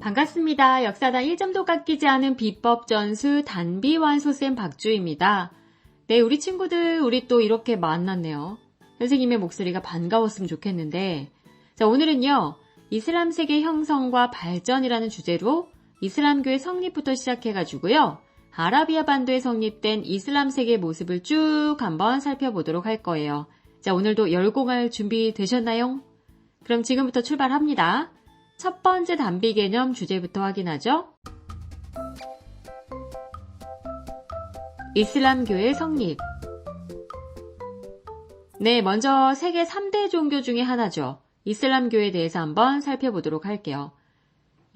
반갑습니다. 역사당 1점도 깎이지 않은 비법 전수 단비완소쌤 박주희입니다. 네, 우리 친구들 우리 또 이렇게 만났네요. 선생님의 목소리가 반가웠으면 좋겠는데, 자, 오늘은요, 이슬람 세계 형성과 발전이라는 주제로 이슬람교의 성립부터 시작해가지고요, 아라비아 반도에 성립된 이슬람 세계의 모습을 쭉 한번 살펴보도록 할 거예요. 자, 오늘도 열공할 준비 되셨나요? 그럼 지금부터 출발합니다. 첫 번째 단비 개념 주제부터 확인하죠. 이슬람교의 성립. 네, 먼저 세계 3대 종교 중에 하나죠. 이슬람교에 대해서 한번 살펴보도록 할게요.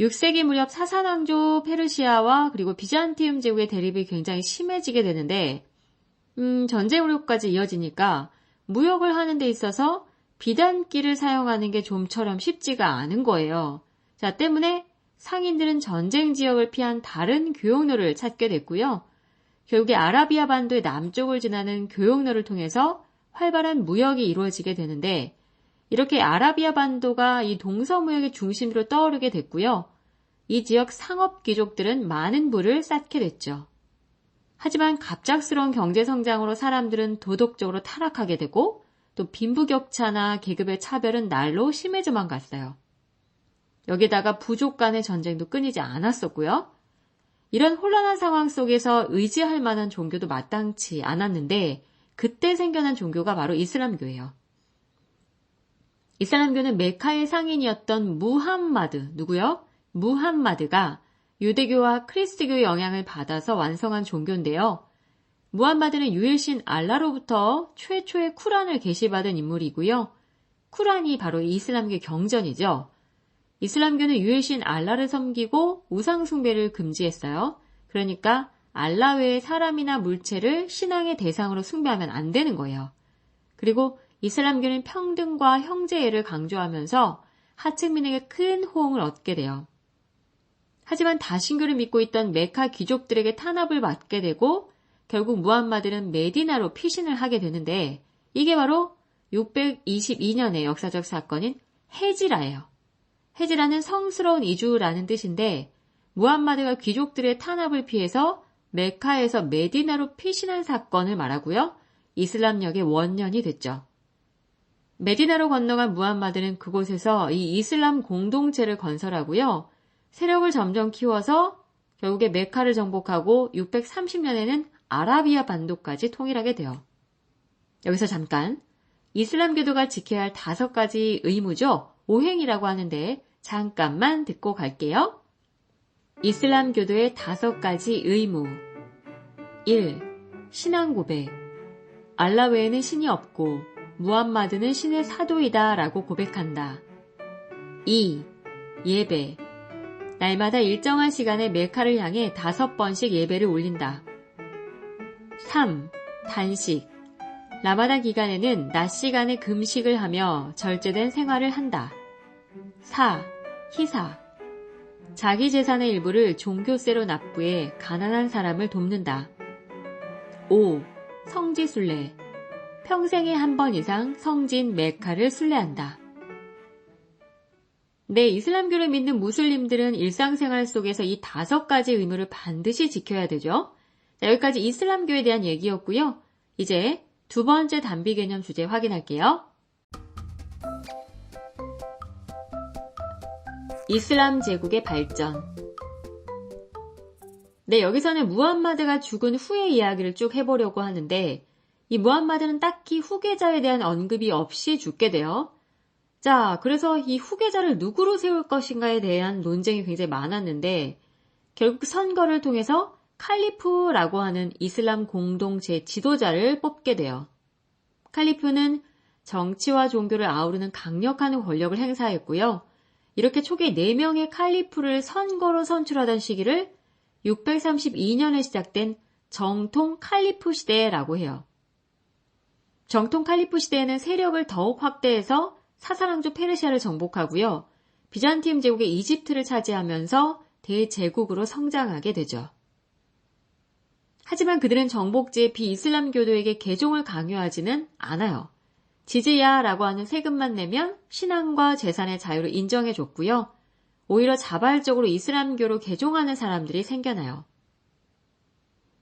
6세기 무렵 사산왕조 페르시아와 그리고 비잔티움 제국의 대립이 굉장히 심해지게 되는데 전쟁으로까지 이어지니까 무역을 하는 데 있어서 비단기를 사용하는 게 좀처럼 쉽지가 않은 거예요. 자, 때문에 상인들은 전쟁 지역을 피한 다른 교역로를 찾게 됐고요. 결국에 아라비아 반도의 남쪽을 지나는 교역로를 통해서 활발한 무역이 이루어지게 되는데, 이렇게 아라비아 반도가 이 동서무역의 중심으로 떠오르게 됐고요. 이 지역 상업 귀족들은 많은 부를 쌓게 됐죠. 하지만 갑작스러운 경제 성장으로 사람들은 도덕적으로 타락하게 되고, 또 빈부격차나 계급의 차별은 날로 심해져만 갔어요. 여기다가 부족 간의 전쟁도 끊이지 않았었고요. 이런 혼란한 상황 속에서 의지할 만한 종교도 마땅치 않았는데 그때 생겨난 종교가 바로 이슬람교예요. 이슬람교는 메카의 상인이었던 무함마드, 누구요? 무함마드가 유대교와 크리스트교의 영향을 받아서 완성한 종교인데요. 무함마드는 유일신 알라로부터 최초의 쿠란을 계시받은 인물이고요. 쿠란이 바로 이슬람교의 경전이죠. 이슬람교는 유일신 알라를 섬기고 우상 숭배를 금지했어요. 그러니까 알라 외의 사람이나 물체를 신앙의 대상으로 숭배하면 안 되는 거예요. 그리고 이슬람교는 평등과 형제애를 강조하면서 하층민에게 큰 호응을 얻게 돼요. 하지만 다신교를 믿고 있던 메카 귀족들에게 탄압을 받게 되고 결국 무함마드는 메디나로 피신을 하게 되는데 이게 바로 622년의 역사적 사건인 헤지라예요. 헤지라는 성스러운 이주라는 뜻인데 무함마드가 귀족들의 탄압을 피해서 메카에서 메디나로 피신한 사건을 말하고요. 이슬람력의 원년이 됐죠. 메디나로 건너간 무함마드는 그곳에서 이 이슬람 공동체를 건설하고요. 세력을 점점 키워서 결국에 메카를 정복하고 630년에는 아라비아 반도까지 통일하게 돼요. 여기서 잠깐 이슬람교도가 지켜야 할 5가지 의무죠. 오행이라고 하는데 잠깐만 듣고 갈게요. 이슬람교도의 5가지 의무. 1. 신앙 고백. 알라 외에는 신이 없고 무함마드는 신의 사도이다 라고 고백한다. 2. 예배. 날마다 일정한 시간에 메카를 향해 5번씩 예배를 올린다. 3. 단식. 라마단 기간에는 낮 시간에 금식을 하며 절제된 생활을 한다. 4. 희사. 자기 재산의 일부를 종교세로 납부해 가난한 사람을 돕는다. 5. 성지순례. 평생에 한 번 이상 성진 메카를 순례한다. 네, 이슬람교를 믿는 무슬림들은 일상생활 속에서 이 5가지 의무를 반드시 지켜야 되죠. 자, 여기까지 이슬람교에 대한 얘기였고요. 이제 두 번째 단비 개념 주제 확인할게요. 이슬람 제국의 발전. 네, 여기서는 무함마드가 죽은 후의 이야기를 쭉 해보려고 하는데 이 무함마드는 딱히 후계자에 대한 언급이 없이 죽게 돼요. 자, 그래서 이 후계자를 누구로 세울 것인가에 대한 논쟁이 굉장히 많았는데 결국 선거를 통해서 칼리프라고 하는 이슬람 공동체 지도자를 뽑게 돼요. 칼리프는 정치와 종교를 아우르는 강력한 권력을 행사했고요. 이렇게 초기 4명의 칼리프를 선거로 선출하던 시기를 632년에 시작된 정통 칼리프 시대라고 해요. 정통 칼리프 시대에는 세력을 더욱 확대해서 사사랑조 페르시아를 정복하고요. 비잔티움 제국의 이집트를 차지하면서 대제국으로 성장하게 되죠. 하지만 그들은 정복지의 비이슬람교도에게 개종을 강요하지는 않아요. 지즈야라고 하는 세금만 내면 신앙과 재산의 자유를 인정해줬고요. 오히려 자발적으로 이슬람교로 개종하는 사람들이 생겨나요.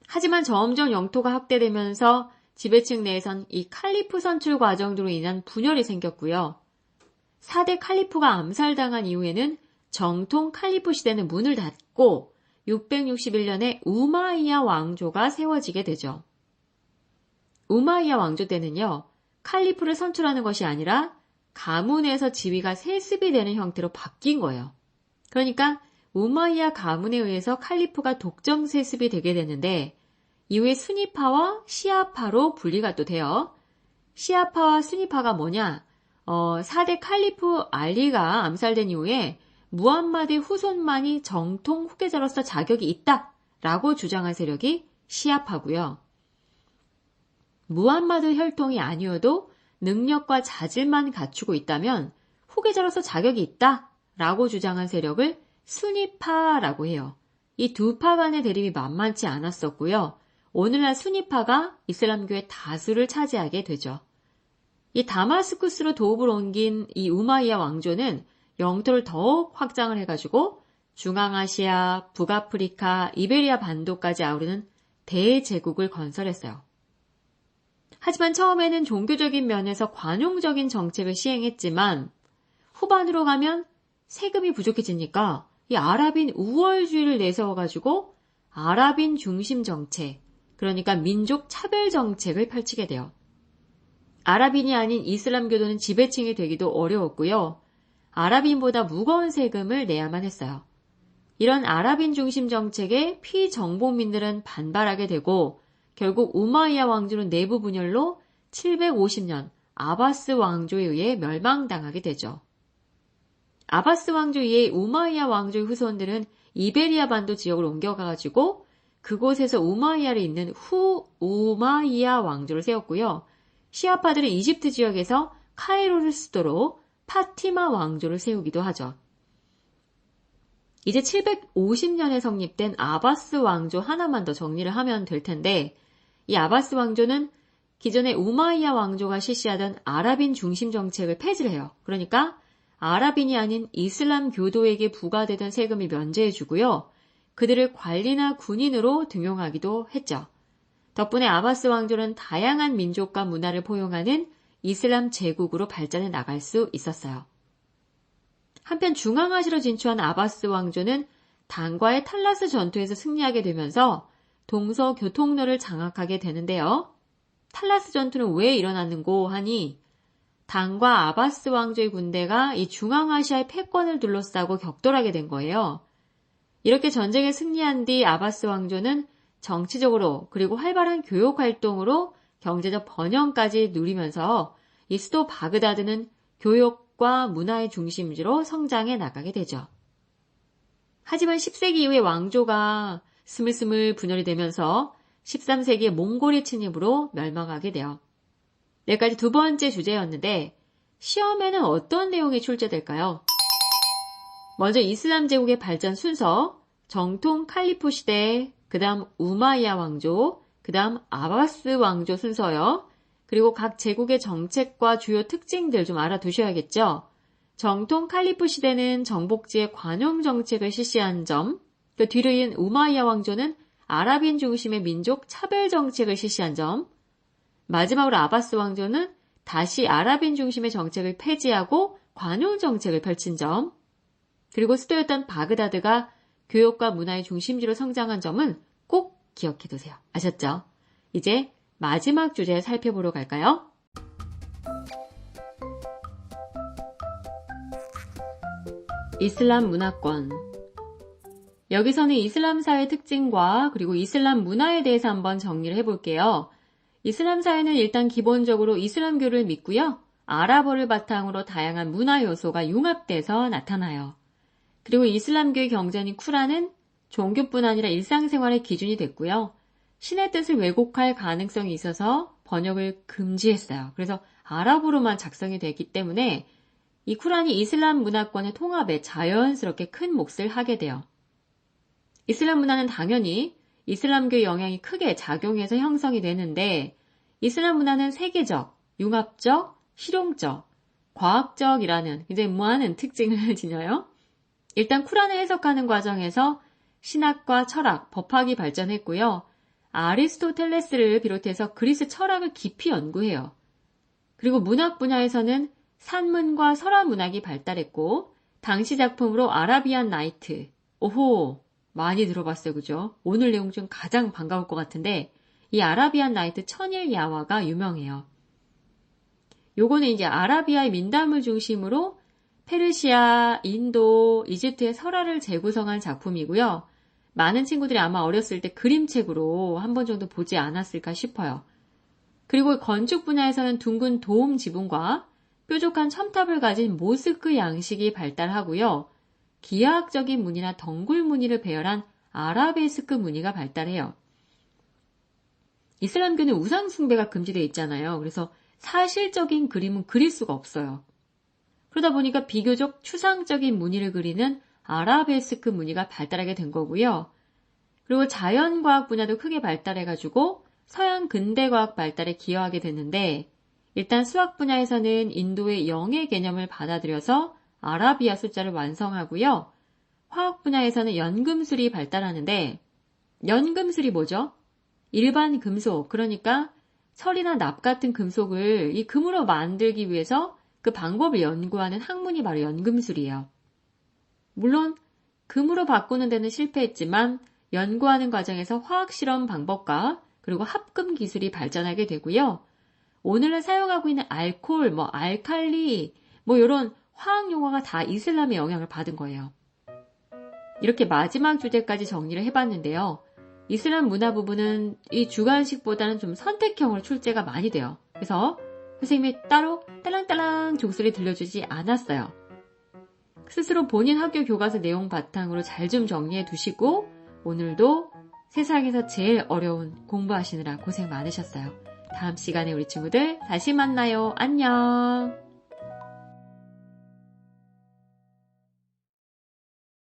하지만 점점 영토가 확대되면서 지배층 내에선 이 칼리프 선출 과정으로 인한 분열이 생겼고요. 4대 칼리프가 암살당한 이후에는 정통 칼리프 시대는 문을 닫고 661년에 우마이야 왕조가 세워지게 되죠. 우마이야 왕조 때는요, 칼리프를 선출하는 것이 아니라 가문에서 지위가 세습이 되는 형태로 바뀐 거예요. 그러니까 우마이야 가문에 의해서 칼리프가 독점 세습이 되게 되는데 이후에 수니파와 시아파로 분리가 또 돼요. 시아파와 수니파가 뭐냐? 4대 칼리프 알리가 암살된 이후에 무함마드의 후손만이 정통 후계자로서 자격이 있다라고 주장한 세력이 시아파고요. 무함마드 혈통이 아니어도 능력과 자질만 갖추고 있다면 후계자로서 자격이 있다라고 주장한 세력을 수니파라고 해요. 이 두 파 간의 대립이 만만치 않았었고요. 오늘날 수니파가 이슬람교의 다수를 차지하게 되죠. 이 다마스쿠스로 도읍을 옮긴 이 우마이야 왕조는 영토를 더욱 확장을 해가지고 중앙아시아, 북아프리카, 이베리아 반도까지 아우르는 대제국을 건설했어요. 하지만 처음에는 종교적인 면에서 관용적인 정책을 시행했지만 후반으로 가면 세금이 부족해지니까 이 아랍인 우월주의를 내세워가지고 아랍인 중심 정책, 그러니까 민족 차별 정책을 펼치게 돼요. 아랍인이 아닌 이슬람교도는 지배층이 되기도 어려웠고요. 아랍인보다 무거운 세금을 내야만 했어요. 이런 아랍인 중심 정책에 피정복민들은 반발하게 되고 결국 우마이야 왕조는 내부 분열로 750년 아바스 왕조에 의해 멸망당하게 되죠. 아바스 왕조 이에 우마이야 왕조의 후손들은 이베리아 반도 지역을 옮겨가가지고 그곳에서 우마이야를 잇는 후우마이야 왕조를 세웠고요. 시아파들은 이집트 지역에서 카이로를 수도로 파티마 왕조를 세우기도 하죠. 이제 750년에 성립된 아바스 왕조 하나만 더 정리를 하면 될 텐데 이 아바스 왕조는 기존의 우마이야 왕조가 실시하던 아랍인 중심 정책을 폐지를 해요. 그러니까 아랍인이 아닌 이슬람 교도에게 부과되던 세금을 면제해주고요. 그들을 관리나 군인으로 등용하기도 했죠. 덕분에 아바스 왕조는 다양한 민족과 문화를 포용하는 이슬람 제국으로 발전해 나갈 수 있었어요. 한편 중앙아시아로 진출한 아바스 왕조는 당과의 탈라스 전투에서 승리하게 되면서 동서 교통로를 장악하게 되는데요. 탈라스 전투는 왜 일어났는고 하니 당과 아바스 왕조의 군대가 이 중앙아시아의 패권을 둘러싸고 격돌하게 된 거예요. 이렇게 전쟁에 승리한 뒤 아바스 왕조는 정치적으로 그리고 활발한 교육 활동으로 경제적 번영까지 누리면서 이 수도 바그다드는 교육과 문화의 중심지로 성장해 나가게 되죠. 하지만 10세기 이후에 왕조가 스물스물 분열이 되면서 13세기의 몽골의 침입으로 멸망하게 돼요. 여기까지 두 번째 주제였는데 시험에는 어떤 내용이 출제될까요? 먼저 이슬람 제국의 발전 순서, 정통 칼리프 시대, 그 다음 우마이야 왕조, 그 다음 아바스 왕조 순서요. 그리고 각 제국의 정책과 주요 특징들 좀 알아두셔야겠죠. 정통 칼리프 시대는 정복지의 관용 정책을 실시한 점, 그 뒤로 이은 우마이야 왕조는 아랍인 중심의 민족 차별 정책을 실시한 점, 마지막으로 아바스 왕조는 다시 아랍인 중심의 정책을 폐지하고 관용 정책을 펼친 점, 그리고 수도였던 바그다드가 교육과 문화의 중심지로 성장한 점은 꼭 기억해두세요. 아셨죠? 이제 마지막 주제 살펴보러 갈까요? 이슬람 문화권. 여기서는 이슬람 사회 특징과 그리고 이슬람 문화에 대해서 한번 정리를 해볼게요. 이슬람 사회는 일단 기본적으로 이슬람교를 믿고요. 아랍어를 바탕으로 다양한 문화 요소가 융합돼서 나타나요. 그리고 이슬람교의 경전인 쿠란은 종교뿐 아니라 일상생활의 기준이 됐고요. 신의 뜻을 왜곡할 가능성이 있어서 번역을 금지했어요. 그래서 아랍어로만 작성이 되기 때문에 이 쿠란이 이슬람 문화권의 통합에 자연스럽게 큰 몫을 하게 돼요. 이슬람 문화는 당연히 이슬람교의 영향이 크게 작용해서 형성이 되는데 이슬람 문화는 세계적, 융합적, 실용적, 과학적이라는 굉장히 무한한 특징을 지녀요. 일단 쿠란을 해석하는 과정에서 신학과 철학, 법학이 발전했고요. 아리스토텔레스를 비롯해서 그리스 철학을 깊이 연구해요. 그리고 문학 분야에서는 산문과 설화 문학이 발달했고 당시 작품으로 아라비안 나이트, 오호, 많이 들어봤어요. 그죠? 오늘 내용 중 가장 반가울 것 같은데 이 아라비안 나이트 천일 야화가 유명해요. 요거는 이제 아라비아의 민담을 중심으로 페르시아, 인도, 이집트의 설화를 재구성한 작품이고요. 많은 친구들이 아마 어렸을 때 그림책으로 한 번 정도 보지 않았을까 싶어요. 그리고 건축 분야에서는 둥근 도움 지붕과 뾰족한 첨탑을 가진 모스크 양식이 발달하고요. 기하학적인 무늬나 덩굴 무늬를 배열한 아라베스크 무늬가 발달해요. 이슬람교는 우상 숭배가 금지되어 있잖아요. 그래서 사실적인 그림은 그릴 수가 없어요. 그러다 보니까 비교적 추상적인 무늬를 그리는 아라베스크 무늬가 발달하게 된 거고요. 그리고 자연과학 분야도 크게 발달해가지고 서양 근대과학 발달에 기여하게 됐는데 일단 수학 분야에서는 인도의 0의 개념을 받아들여서 아라비아 숫자를 완성하고요. 화학 분야에서는 연금술이 발달하는데 연금술이 뭐죠? 일반 금속, 그러니까 철이나 납 같은 금속을 이 금으로 만들기 위해서 그 방법을 연구하는 학문이 바로 연금술이에요. 물론 금으로 바꾸는 데는 실패했지만 연구하는 과정에서 화학실험 방법과 그리고 합금 기술이 발전하게 되고요. 오늘날 사용하고 있는 알코올, 알칼리, 이런 화학 용어가 다 이슬람의 영향을 받은 거예요. 이렇게 마지막 주제까지 정리를 해봤는데요. 이슬람 문화 부분은 이 주관식보다는 좀 선택형으로 출제가 많이 돼요. 그래서 선생님이 따로 딸랑딸랑 종소리 들려주지 않았어요. 스스로 본인 학교 교과서 내용 바탕으로 잘 좀 정리해 두시고 오늘도 세상에서 제일 어려운 공부하시느라 고생 많으셨어요. 다음 시간에 우리 친구들 다시 만나요. 안녕.